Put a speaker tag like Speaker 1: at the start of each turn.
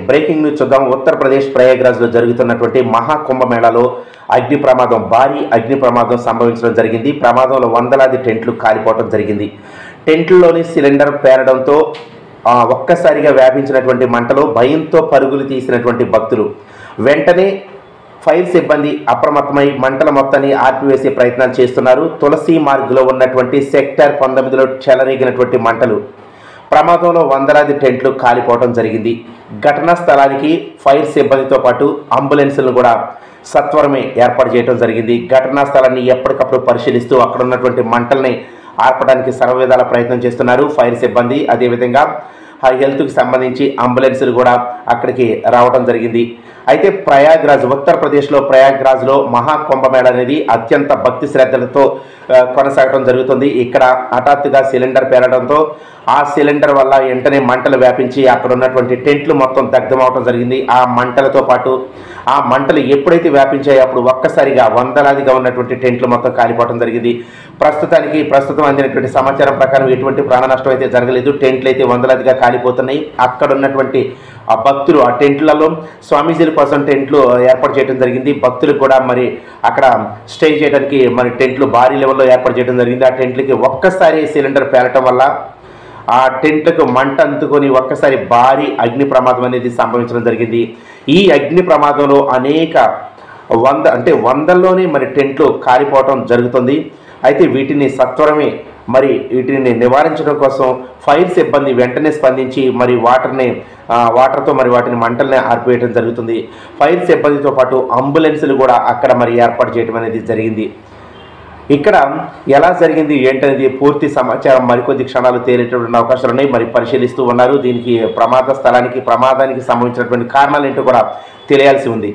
Speaker 1: Breaking news చూద్దాం. ఉత్తరప్రదేశ్ ప్రయాగ్రాజ్లో జరుగుతున్నటువంటి మహాకుంభమేళాలో అగ్ని ప్రమాదం, భారీ అగ్ని ప్రమాదం సంభవించడం జరిగింది. ప్రమాదంలో వందలాది టెంట్లు కాలిపోవడం జరిగింది. టెంట్లలోని సిలిండర్ పేరడంతో ఒక్కసారిగా వ్యాపించినటువంటి మంటలో భయంతో పరుగులు తీసినటువంటి భక్తులు వెంటనే ఫైర్ సిబ్బంది అప్రమత్తమై మంటల మొత్తాన్ని ఆర్పివేసే ప్రయత్నాలు చేస్తున్నారు. తులసి మార్గ్లో ఉన్నటువంటి సెక్టర్ 19లో చెలరేగినటువంటి మంటలు ప్రమాదంలో వందలాది టెంట్లు కాలిపోవడం జరిగింది. ఘటనా స్థలానికి ఫైర్ సిబ్బందితో పాటు అంబులెన్సులను కూడా సత్వరమే ఏర్పాటు చేయడం జరిగింది. ఘటనా స్థలాన్ని ఎప్పటికప్పుడు పరిశీలిస్తూ అక్కడ ఉన్నటువంటి మంటల్ని ఆర్పడానికి సర్వవిధాల ప్రయత్నం చేస్తున్నారు ఫైర్ సిబ్బంది. అదేవిధంగా హెల్త్కి సంబంధించి అంబులెన్సులు కూడా అక్కడికి రావడం జరిగింది. అయితే ప్రయాగ్రాజ్, ఉత్తరప్రదేశ్లో ప్రయాగ్రాజ్లో మహాకుంభమేళ అనేది అత్యంత భక్తి శ్రద్ధలతో కొనసాగడం జరుగుతుంది. ఇక్కడ హఠాత్తుగా సిలిండర్ పేలడంతో ఆ సిలిండర్ వల్ల వెంటనే మంటలు వ్యాపించి అక్కడ ఉన్నటువంటి టెంట్లు మొత్తం దగ్ధమవడం జరిగింది. ఆ మంటలతో పాటు ఆ మంటలు ఎప్పుడైతే వ్యాపించాయో అప్పుడు ఒక్కసారిగా వందలాదిగా ఉన్నటువంటి టెంట్లు మొత్తం కాలిపోవడం జరిగింది. ప్రస్తుతం అందినటువంటి సమాచారం ప్రకారం ఎటువంటి ప్రాణ నష్టం అయితే జరగలేదు. టెంట్లు అయితే వందలాదిగా కాలిపోతున్నాయి. అక్కడ ఉన్నటువంటి ఆ భక్తులు ఆ టెంట్లలో స్వామీజీల కోసం టెంట్లు ఏర్పాటు చేయడం జరిగింది. భక్తులకు కూడా మరి అక్కడ స్టే చేయడానికి మరి టెంట్లు భారీ లెవెల్లో ఏర్పాటు చేయడం జరిగింది. ఆ టెంట్లకి ఒక్కసారి సిలిండర్ పేలటం వల్ల ఆ టెంట్లకు మంట అంటుకొని ఒక్కసారి భారీ అగ్ని ప్రమాదం అనేది సంభవించడం జరిగింది. ఈ అగ్ని ప్రమాదంలో అనేక వందల్లోనే మరి టెంట్లు కాలిపోవటం జరుగుతుంది. అయితే వీటిని సత్వరమే మరి వీటిని నివారించడం కోసం ఫైర్ సిబ్బంది వెంటనే స్పందించి మరి వాటర్తో మరి వాటిని మంటల్ని ఆర్పివేయడం జరుగుతుంది. ఫైర్ సిబ్బందితో పాటు అంబులెన్సులు కూడా అక్కడ మరి ఏర్పాటు చేయడం అనేది జరిగింది. ఇక్కడ ఎలా జరిగింది ఏంటనేది పూర్తి సమాచారం మరికొద్ది క్షణాలు తేలేటటువంటి అవకాశాలు ఉన్నాయి. మరి పరిశీలిస్తూ ఉన్నారు. దీనికి ప్రమాదానికి సంబంధించినటువంటి కారణాలు ఏంటో కూడా తెలియాల్సి ఉంది.